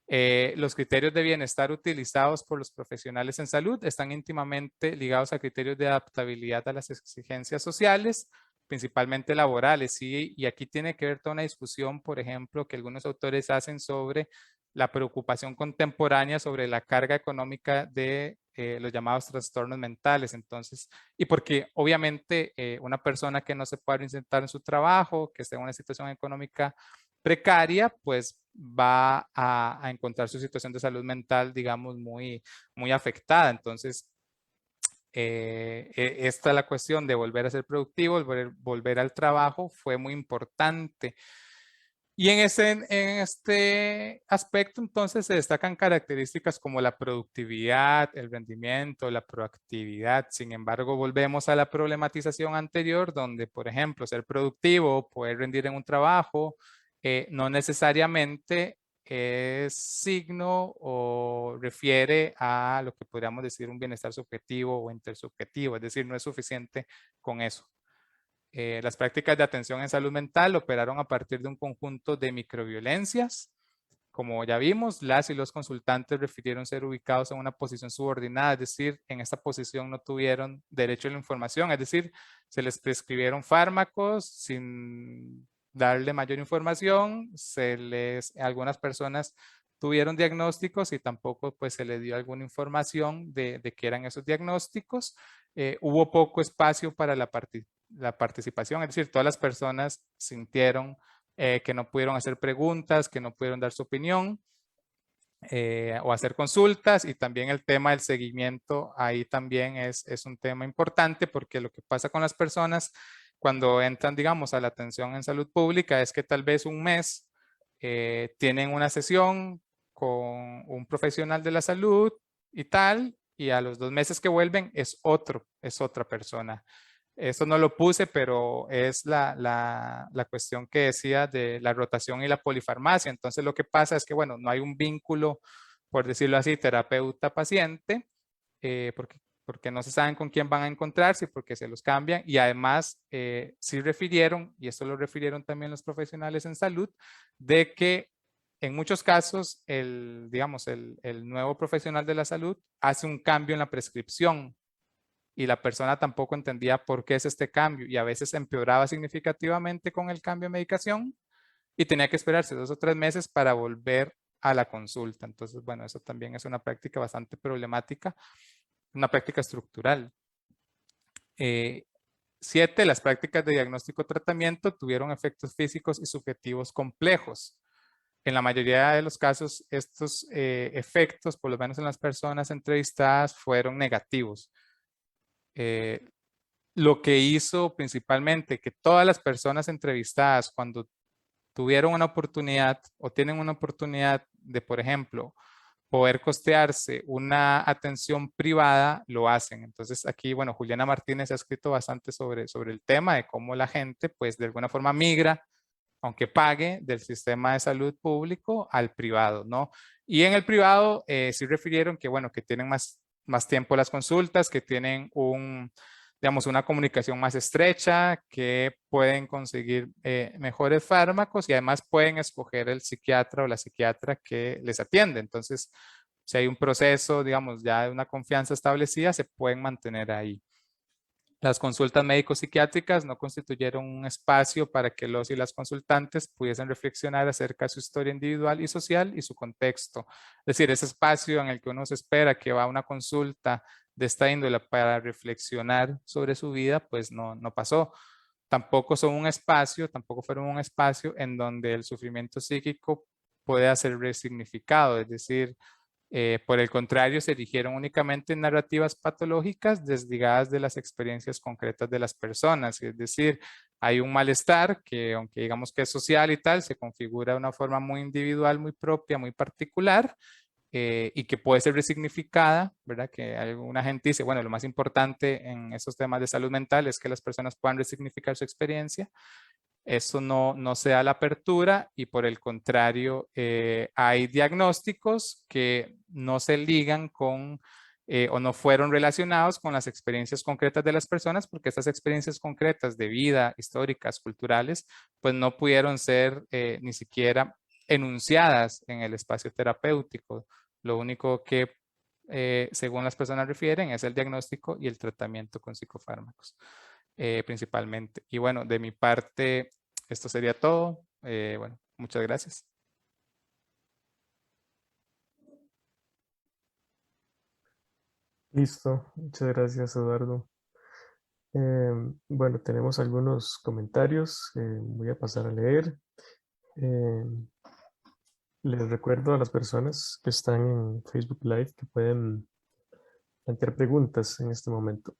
Los criterios de bienestar utilizados por los profesionales en salud están íntimamente ligados a criterios de adaptabilidad a las exigencias sociales, principalmente laborales. Y aquí tiene que ver toda una discusión, por ejemplo, que algunos autores hacen sobre la preocupación contemporánea sobre la carga económica de los llamados trastornos mentales. Entonces, y porque obviamente una persona que no se puede reinsertar en su trabajo, que esté en una situación económica precaria, pues va a encontrar su situación de salud mental, digamos, muy afectada. Entonces, esta es la cuestión de volver a ser productivo, volver al trabajo, fue muy importante. Y en este aspecto, entonces, se destacan características como la productividad, el rendimiento, la proactividad. Sin embargo, volvemos a la problematización anterior, donde, por ejemplo, ser productivo, poder rendir en un trabajo, no necesariamente es signo o refiere a lo que podríamos decir un bienestar subjetivo o intersubjetivo, es decir, no es suficiente con eso. Las prácticas de atención en salud mental operaron a partir de un conjunto de microviolencias. Como ya vimos, las y los consultantes refirieron ser ubicados en una posición subordinada, es decir, en esta posición no tuvieron derecho a la información, es decir, se les prescribieron fármacos sin darle mayor información, algunas personas tuvieron diagnósticos y tampoco pues se les dio alguna información de qué eran esos diagnósticos. Hubo poco espacio para la participación, es decir, todas las personas sintieron que no pudieron hacer preguntas, que no pudieron dar su opinión o hacer consultas, y también el tema del seguimiento ahí también es un tema importante, porque lo que pasa con las personas cuando entran, digamos, a la atención en salud pública es que tal vez un mes tienen una sesión con un profesional de la salud y tal, y a los 2 meses que vuelven es otra persona. Eso no lo puse, pero es la cuestión que decía de la rotación y la polifarmacia. Entonces lo que pasa es que, bueno, no hay un vínculo, por decirlo así, terapeuta-paciente, porque no se saben con quién van a encontrarse y porque se los cambian. Y además, sí refirieron, y esto lo refirieron también los profesionales en salud, de que en muchos casos, digamos, el nuevo profesional de la salud hace un cambio en la prescripción y la persona tampoco entendía por qué es este cambio y a veces empeoraba significativamente con el cambio de medicación y tenía que esperarse 2 o 3 meses para volver a la consulta. Entonces, bueno, eso también es una práctica bastante problemática, una práctica estructural. 7. Las prácticas de diagnóstico-tratamiento tuvieron efectos físicos y subjetivos complejos. En la mayoría de los casos, estos efectos, por lo menos en las personas entrevistadas, fueron negativos. Lo que hizo principalmente que todas las personas entrevistadas, cuando tuvieron una oportunidad o tienen una oportunidad de, por ejemplo, poder costearse una atención privada, lo hacen. Entonces aquí, bueno, Juliana Martínez ha escrito bastante sobre el tema de cómo la gente, pues de alguna forma migra, aunque pague, del sistema de salud público al privado, ¿no? Y en el privado sí refirieron que, bueno, que tienen más tiempo las consultas, que tienen digamos, una comunicación más estrecha, que pueden conseguir mejores fármacos y además pueden escoger el psiquiatra o la psiquiatra que les atiende. Entonces, si hay un proceso, digamos, ya de una confianza establecida, se pueden mantener ahí. Las consultas médico-psiquiátricas no constituyeron un espacio para que los y las consultantes pudiesen reflexionar acerca de su historia individual y social y su contexto. Es decir, ese espacio en el que uno se espera que va a una consulta de esta índole para reflexionar sobre su vida, pues no pasó. Tampoco fueron un espacio en donde el sufrimiento psíquico pueda ser resignificado, es decir, por el contrario, se erigieron únicamente narrativas patológicas desligadas de las experiencias concretas de las personas. Es decir, hay un malestar que, aunque digamos que es social y tal, se configura de una forma muy individual, muy propia, muy particular, y que puede ser resignificada, ¿verdad? Que alguna gente dice, bueno, lo más importante en esos temas de salud mental es que las personas puedan resignificar su experiencia. eso no se da la apertura y por el contrario hay diagnósticos que no se ligan con o no fueron relacionados con las experiencias concretas de las personas porque estas experiencias concretas de vida, históricas, culturales, pues no pudieron ser ni siquiera enunciadas en el espacio terapéutico. Lo único que, según las personas refieren, es el diagnóstico y el tratamiento con psicofármacos, principalmente. Y bueno, de mi parte, esto sería todo. Bueno, muchas gracias. Listo, muchas gracias, Eduardo. Bueno, tenemos algunos comentarios, voy a pasar a leer. Les recuerdo a las personas que están en Facebook Live que pueden plantear preguntas en este momento.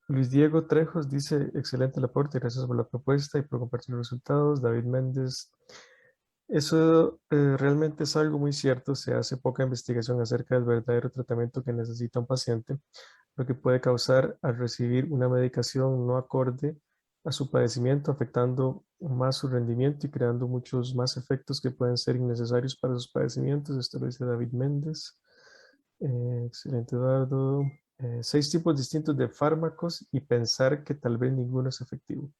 Luis Diego Trejos dice, excelente el aporte, gracias por la propuesta y por compartir los resultados. David Méndez, eso realmente es algo muy cierto, se hace poca investigación acerca del verdadero tratamiento que necesita un paciente, lo que puede causar al recibir una medicación no acorde a su padecimiento, afectando más su rendimiento y creando muchos más efectos que pueden ser innecesarios para sus padecimientos. Esto lo dice David Méndez. Excelente, Eduardo. 6 tipos distintos de fármacos y pensar que tal vez ninguno es efectivo.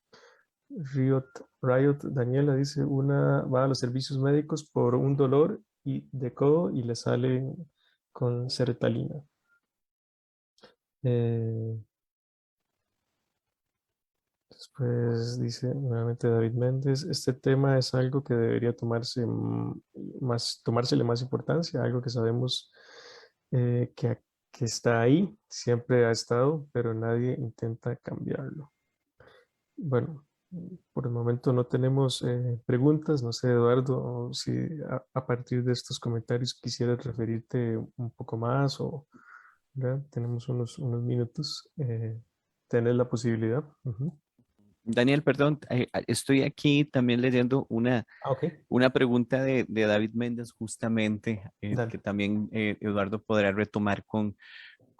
Riot Daniela dice, una va a los servicios médicos por un dolor de codo y le sale con sertralina. Después dice nuevamente David Méndez, este tema es algo que debería tomársele más importancia, algo que sabemos que está ahí, siempre ha estado, pero nadie intenta cambiarlo. Bueno, por el momento no tenemos preguntas. No sé, Eduardo, si a partir de estos comentarios quisieras referirte un poco más o ¿verdad? Tenemos unos minutos. Tener la posibilidad. Ujú. Daniel, perdón, estoy aquí también leyendo Ah, ok, una pregunta de David Méndez justamente, que dale. también Eduardo podrá retomar con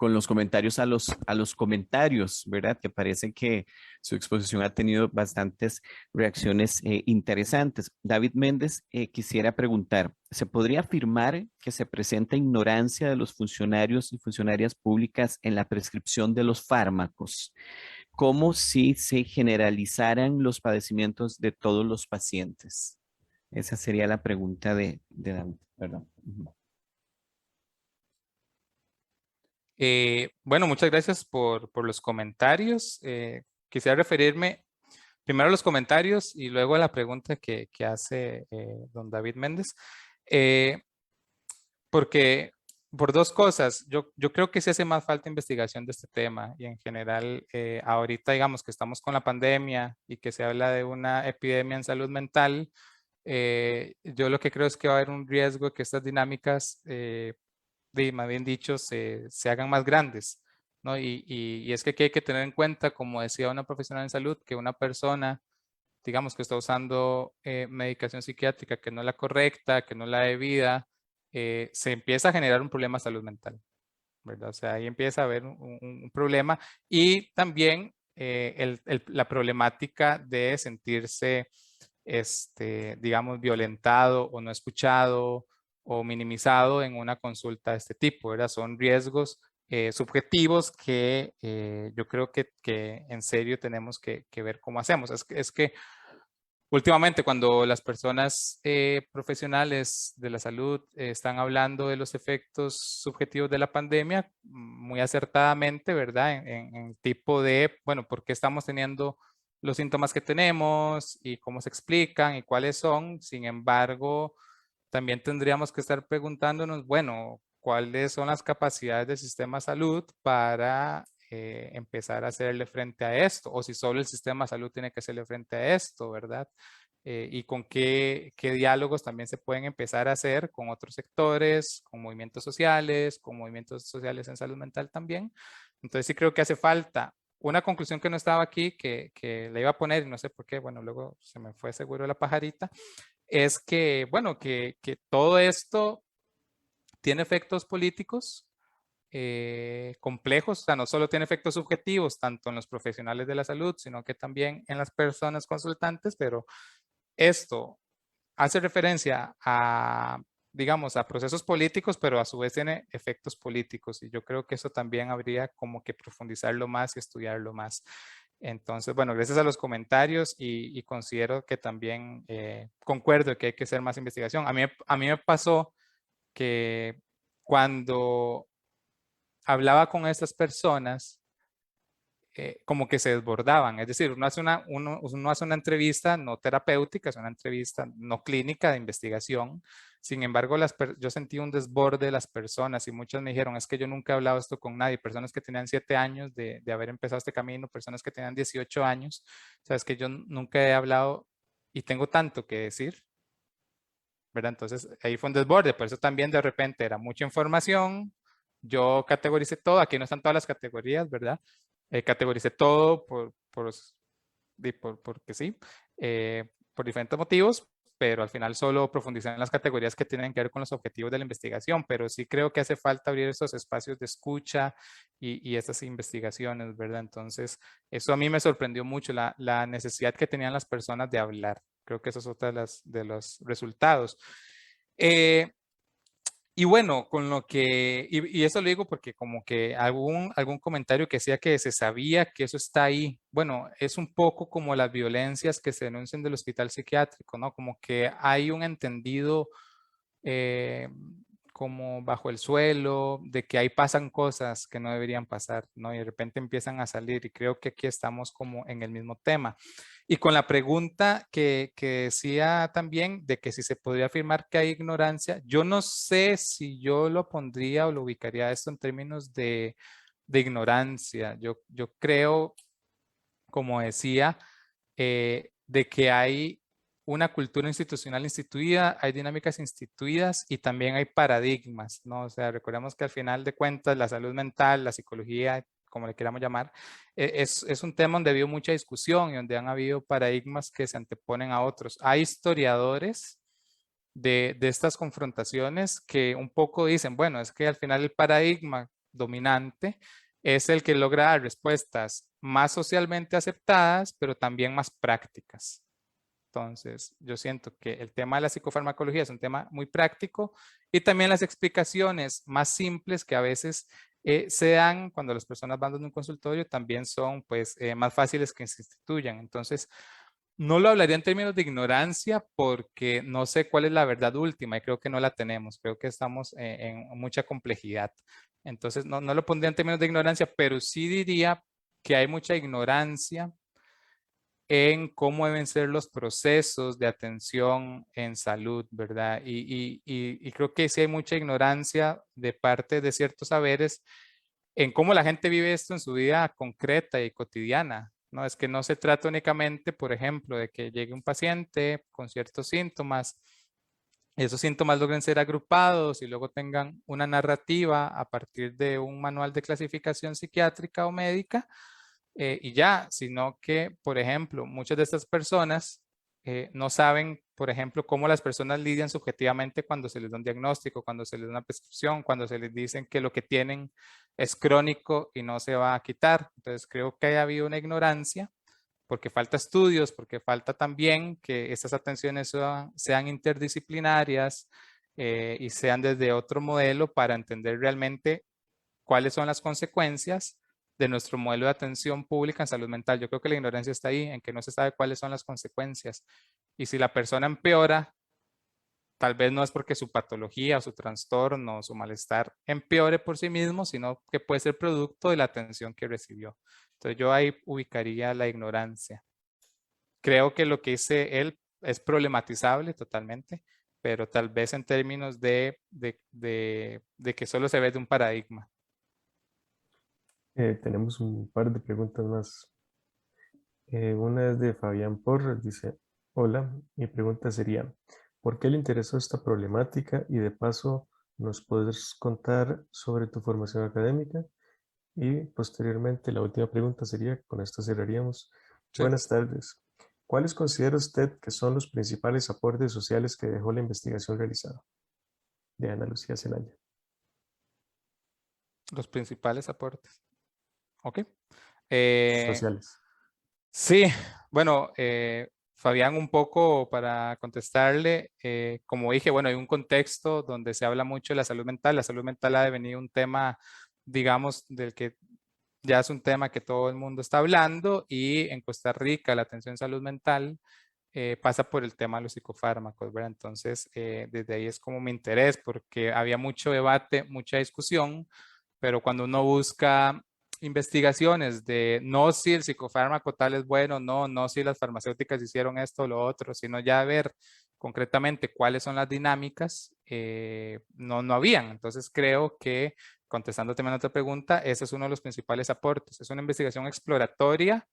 los comentarios a los comentarios, ¿verdad? Que parece que su exposición ha tenido bastantes reacciones interesantes. David Méndez quisiera preguntar, ¿se podría afirmar que se presenta ignorancia de los funcionarios y funcionarias públicas en la prescripción de los fármacos? Como si se generalizaran los padecimientos de todos los pacientes. Esa sería la pregunta de David, perdón. Bueno, muchas gracias por los comentarios. Quisiera referirme primero a los comentarios y luego a la pregunta que hace don David Méndez. Porque por dos cosas, yo creo que sí hace más falta investigación de este tema y en general ahorita digamos que estamos con la pandemia y que se habla de una epidemia en salud mental, yo lo que creo es que va a haber un riesgo de que estas dinámicas, más bien dicho, se hagan más grandes, ¿no? Y es que aquí hay que tener en cuenta, como decía una profesional en salud, que una persona, digamos que está usando medicación psiquiátrica que no es la correcta, que no es la debida, se empieza a generar un problema de salud mental, ¿verdad? O sea, ahí empieza a haber un problema y también la problemática de sentirse, digamos, violentado o no escuchado o minimizado en una consulta de este tipo, ¿verdad? Son riesgos subjetivos que yo creo que en serio tenemos que ver cómo hacemos. Es que últimamente, cuando las personas profesionales de la salud están hablando de los efectos subjetivos de la pandemia, muy acertadamente, ¿verdad? En el tipo de, bueno, ¿por qué estamos teniendo los síntomas que tenemos y cómo se explican y cuáles son? Sin embargo, también tendríamos que estar preguntándonos, bueno, ¿cuáles son las capacidades del sistema de salud para empezar a hacerle frente a esto? O si solo el sistema de salud tiene que hacerle frente a esto, ¿verdad? Y con qué diálogos también se pueden empezar a hacer con otros sectores, con movimientos sociales en salud mental también. Entonces sí creo que hace falta una conclusión que no estaba aquí, que le iba a poner, y no sé por qué, bueno, luego se me fue seguro la pajarita, es que, bueno, que todo esto tiene efectos políticos complejos, o sea, no solo tiene efectos subjetivos, tanto en los profesionales de la salud, sino que también en las personas consultantes, pero esto hace referencia a, digamos, a procesos políticos, pero a su vez tiene efectos políticos, y yo creo que eso también habría como que profundizarlo más y estudiarlo más. Entonces, bueno, gracias a los comentarios y considero que también concuerdo que hay que hacer más investigación. A mí me pasó que cuando hablaba con estas personas, como que se desbordaban. Es decir, uno hace una entrevista no terapéutica, es una entrevista no clínica de investigación. Sin embargo, yo sentí un desborde de las personas y muchas me dijeron, es que yo nunca he hablado esto con nadie. Personas que tenían 7 años de haber empezado este camino, personas que tenían 18 años. O sea, es que yo nunca he hablado y tengo tanto que decir, ¿verdad? Entonces, ahí fue un desborde. Por eso también de repente era mucha información. Yo categoricé todo. Aquí no están todas las categorías, ¿verdad? Categoricé todo porque sí, por diferentes motivos, pero al final solo profundicé en las categorías que tienen que ver con los objetivos de la investigación, pero sí creo que hace falta abrir esos espacios de escucha y estas investigaciones, ¿verdad? Entonces, eso a mí me sorprendió mucho, la necesidad que tenían las personas de hablar. Creo que eso es otra de los resultados. Y bueno, con lo que, y eso lo digo porque como que algún comentario que decía que se sabía que eso está ahí. Bueno, es un poco como las violencias que se denuncian del hospital psiquiátrico, ¿no? Como que hay un entendido eh, como bajo el suelo, de que ahí pasan cosas que no deberían pasar, ¿no? Y de repente empiezan a salir y creo que aquí estamos como en el mismo tema. Y con la pregunta que decía también de que si se podría afirmar que hay ignorancia, yo no sé si yo lo pondría o lo ubicaría esto en términos de ignorancia. Yo creo, como decía, de que hay una cultura institucional instituida, hay dinámicas instituidas y también hay paradigmas, ¿no? O sea, recordemos que al final de cuentas la salud mental, la psicología, como le queramos llamar, es un tema donde ha habido mucha discusión y donde han habido paradigmas que se anteponen a otros. Hay historiadores de estas confrontaciones que un poco dicen, bueno, es que al final el paradigma dominante es el que logra dar respuestas más socialmente aceptadas, pero también más prácticas. Entonces, yo siento que el tema de la psicofarmacología es un tema muy práctico y también las explicaciones más simples que a veces se dan cuando las personas van en un consultorio también son pues más fáciles que se instituyan. Entonces, no lo hablaría en términos de ignorancia porque no sé cuál es la verdad última y creo que no la tenemos. Creo que estamos en mucha complejidad. Entonces, no lo pondría en términos de ignorancia, pero sí diría que hay mucha ignorancia en cómo deben ser los procesos de atención en salud, ¿verdad? Y creo que sí hay mucha ignorancia de parte de ciertos saberes en cómo la gente vive esto en su vida concreta y cotidiana. No es que no se trata únicamente, por ejemplo, de que llegue un paciente con ciertos síntomas, esos síntomas logren ser agrupados y luego tengan una narrativa a partir de un manual de clasificación psiquiátrica o médica y ya, sino que, por ejemplo, muchas de estas personas no saben, por ejemplo, cómo las personas lidian subjetivamente cuando se les da un diagnóstico, cuando se les da una prescripción, cuando se les dicen que lo que tienen es crónico y no se va a quitar. Entonces, creo que ha habido una ignorancia porque falta estudios, porque falta también que estas atenciones sean interdisciplinarias y sean desde otro modelo para entender realmente cuáles son las consecuencias de nuestro modelo de atención pública en salud mental. Yo creo que la ignorancia está ahí, en que no se sabe cuáles son las consecuencias. Y si la persona empeora, tal vez no es porque su patología o su trastorno o su malestar empeore por sí mismo, sino que puede ser producto de la atención que recibió. Entonces yo ahí ubicaría la ignorancia. Creo que lo que dice él es problematizable totalmente, pero tal vez en términos de que solo se ve de un paradigma. Tenemos un par de preguntas más. Una es de Fabián Porras, dice, hola, mi pregunta sería, ¿por qué le interesó esta problemática? Y de paso, ¿nos puedes contar sobre tu formación académica? Y posteriormente, la última pregunta sería, con esto cerraríamos. Sí. Buenas tardes. ¿Cuáles considera usted que son los principales aportes sociales que dejó la investigación realizada? De Ana Lucía Zelaya. Los principales aportes. Ok. Sociales. Sí, bueno, Fabián, un poco para contestarle, como dije, bueno, hay un contexto donde se habla mucho de la salud mental. La salud mental ha devenido un tema, digamos, del que ya es un tema que todo el mundo está hablando, y en Costa Rica la atención en salud mental pasa por el tema de los psicofármacos, ¿verdad? Entonces, desde ahí es como mi interés, porque había mucho debate, mucha discusión, pero cuando uno busca investigaciones de no si el psicofármaco tal es bueno, no si las farmacéuticas hicieron esto o lo otro, sino ya ver concretamente cuáles son las dinámicas, no habían. Entonces creo que, contestando también a otra pregunta, ese es uno de los principales aportes. Es una investigación exploratoria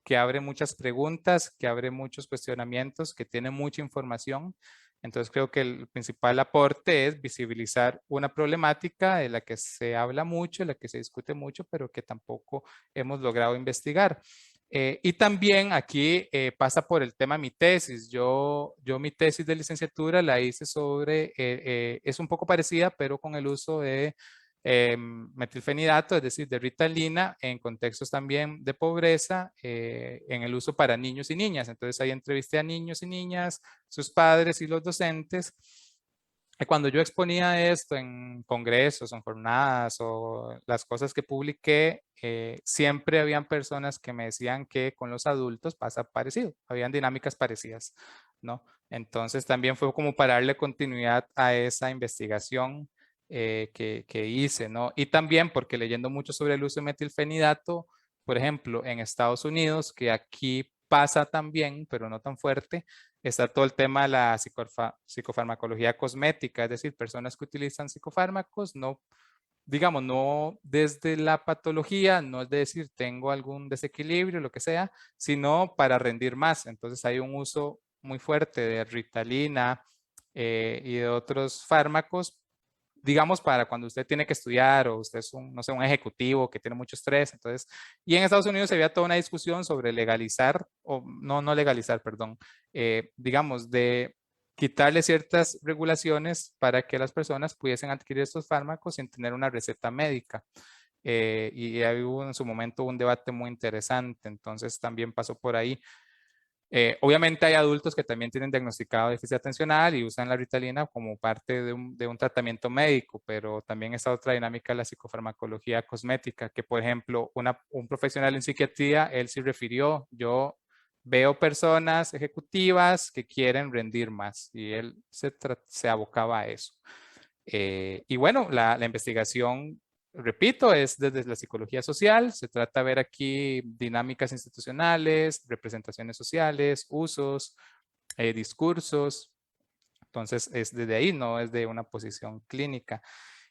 que abre muchas preguntas, que abre muchos cuestionamientos, que tiene mucha información. Entonces creo que el principal aporte es visibilizar una problemática de la que se habla mucho, de la que se discute mucho, pero que tampoco hemos logrado investigar. Y también aquí pasa por el tema mi tesis. Yo mi tesis de licenciatura la hice sobre, es un poco parecida, pero con el uso de metilfenidato, es decir, de Ritalina, en contextos también de pobreza, en el uso para niños y niñas. Entonces ahí entrevisté a niños y niñas, sus padres y los docentes. Cuando yo exponía esto en congresos, en jornadas o las cosas que publiqué, siempre habían personas que me decían que con los adultos pasa parecido, habían dinámicas parecidas, ¿no? Entonces también fue como para darle continuidad a esa investigación que hice, ¿no? Y también porque leyendo mucho sobre el uso de metilfenidato, por ejemplo, en Estados Unidos, que aquí pasa también, pero no tan fuerte, está todo el tema de la psicofarmacología cosmética, es decir, personas que utilizan psicofármacos, no, digamos, no desde la patología, no es de decir tengo algún desequilibrio, lo que sea, sino para rendir más. Entonces hay un uso muy fuerte de Ritalina y de otros fármacos, digamos, para cuando usted tiene que estudiar o usted es un, no sé, un ejecutivo que tiene mucho estrés. Entonces, y en Estados Unidos había toda una discusión sobre legalizar, o no legalizar, perdón, digamos, de quitarle ciertas regulaciones para que las personas pudiesen adquirir estos fármacos sin tener una receta médica. Y ahí hubo en su momento un debate muy interesante, entonces también pasó por ahí. Obviamente hay adultos que también tienen diagnosticado déficit atencional y usan la Ritalina como parte de un tratamiento médico, pero también está otra dinámica de la psicofarmacología cosmética, que por ejemplo un profesional en psiquiatría, él sí refirió, yo veo personas ejecutivas que quieren rendir más, y él se abocaba a eso. Y bueno, la investigación, repito, es desde la psicología social. Se trata de ver aquí dinámicas institucionales, representaciones sociales, usos, discursos. Entonces, es desde ahí, no es de una posición clínica.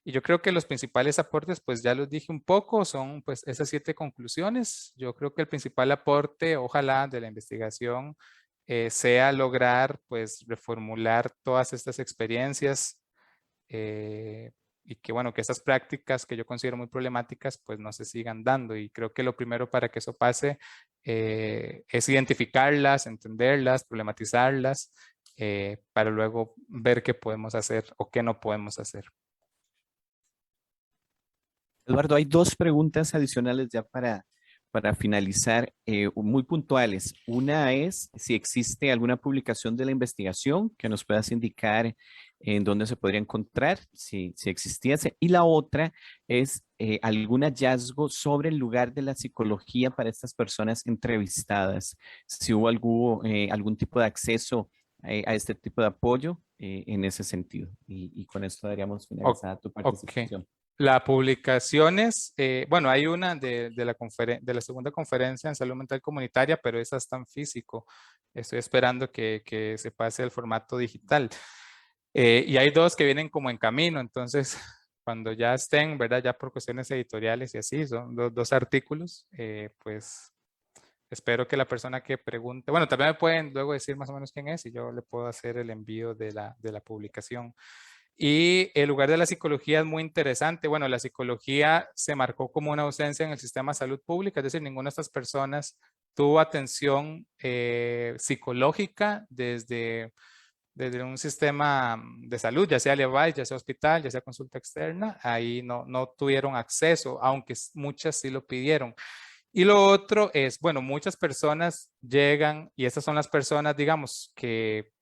Y yo creo que los principales aportes, pues ya los dije un poco, son pues esas 7 conclusiones. Yo creo que el principal aporte, ojalá, de la investigación sea lograr pues reformular todas estas experiencias, y que bueno, que esas prácticas que yo considero muy problemáticas pues no se sigan dando. Y creo que lo primero para que eso pase es identificarlas, entenderlas, problematizarlas, para luego ver qué podemos hacer o qué no podemos hacer. Eduardo, hay 2 preguntas adicionales ya para finalizar, muy puntuales. Una es si existe alguna publicación de la investigación que nos puedas indicar en dónde se podría encontrar, si existiese. Y la otra es algún hallazgo sobre el lugar de la psicología para estas personas entrevistadas. Si hubo algún tipo de acceso a este tipo de apoyo en ese sentido. Y con esto daríamos finalizada tu participación. Ok. Las publicaciones, bueno, hay una de la segunda conferencia en salud mental comunitaria, pero esa está en físico. Estoy esperando que se pase al formato digital. Y hay 2 que vienen como en camino, entonces cuando ya estén, ¿verdad? Ya por cuestiones editoriales y así, son 2 artículos, pues espero que la persona que pregunte, bueno, también me pueden luego decir más o menos quién es y yo le puedo hacer el envío de la publicación. Y el lugar de la psicología es muy interesante. Bueno, la psicología se marcó como una ausencia en el sistema de salud pública, es decir, ninguna de estas personas tuvo atención psicológica desde desde un sistema de salud, ya sea LEVAIS, ya sea hospital, ya sea consulta externa, ahí no tuvieron acceso, aunque muchas sí lo pidieron. Y lo otro es, bueno, muchas personas llegan y estas son las personas, digamos, que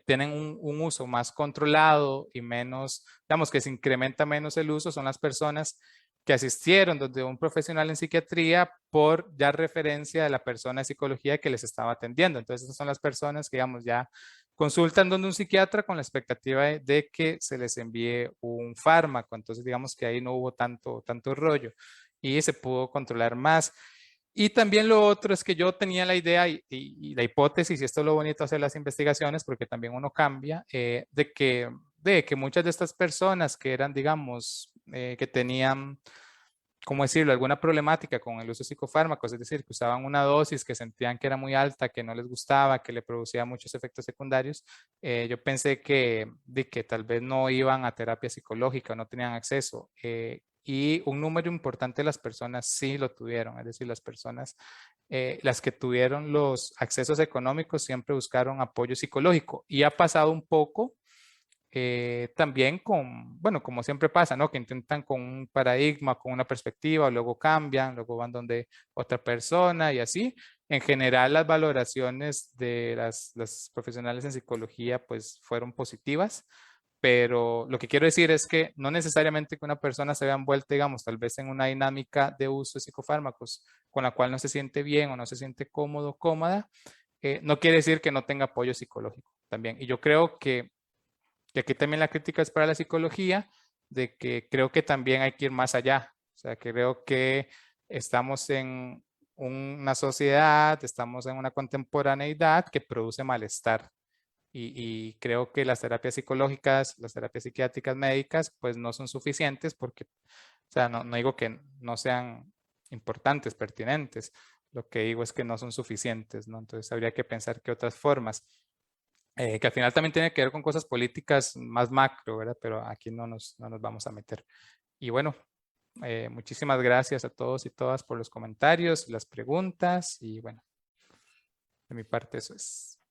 tienen un uso más controlado y menos, digamos, que se incrementa menos el uso, son las personas que asistieron donde un profesional en psiquiatría por ya referencia de la persona de psicología que les estaba atendiendo. Entonces, esas son las personas que, digamos, ya consultan donde un psiquiatra con la expectativa de que se les envíe un fármaco. Entonces, digamos que ahí no hubo tanto rollo y se pudo controlar más. Y también lo otro es que yo tenía la idea y la hipótesis, y esto es lo bonito de hacer las investigaciones, porque también uno cambia, de que muchas de estas personas que eran, digamos, que tenían, ¿cómo decirlo?, alguna problemática con el uso de psicofármacos, es decir, que usaban una dosis que sentían que era muy alta, que no les gustaba, que le producía muchos efectos secundarios, yo pensé de que tal vez no iban a terapia psicológica, no tenían acceso. Y un número importante de las personas sí lo tuvieron, es decir, las personas, las que tuvieron los accesos económicos siempre buscaron apoyo psicológico. Y ha pasado un poco también con, bueno, como siempre pasa, ¿no? Que intentan con un paradigma, con una perspectiva, luego cambian, luego van donde otra persona y así. En general, las valoraciones de las profesionales en psicología pues fueron positivas. Pero lo que quiero decir es que no necesariamente que una persona se vea envuelta, digamos, tal vez en una dinámica de uso de psicofármacos con la cual no se siente bien o no se siente cómodo, cómoda, no quiere decir que no tenga apoyo psicológico también. Y yo creo que aquí también la crítica es para la psicología, de que creo que también hay que ir más allá. O sea, creo que estamos en una sociedad, estamos en una contemporaneidad que produce malestar. Y creo que las terapias psicológicas, las terapias psiquiátricas médicas, pues no son suficientes porque, o sea, no digo que no sean importantes, pertinentes. Lo que digo es que no son suficientes, ¿no? Entonces habría que pensar que otras formas, que al final también tiene que ver con cosas políticas más macro, ¿verdad? Pero aquí no nos vamos a meter. Y bueno, muchísimas gracias a todos y todas por los comentarios, las preguntas y bueno, de mi parte eso es.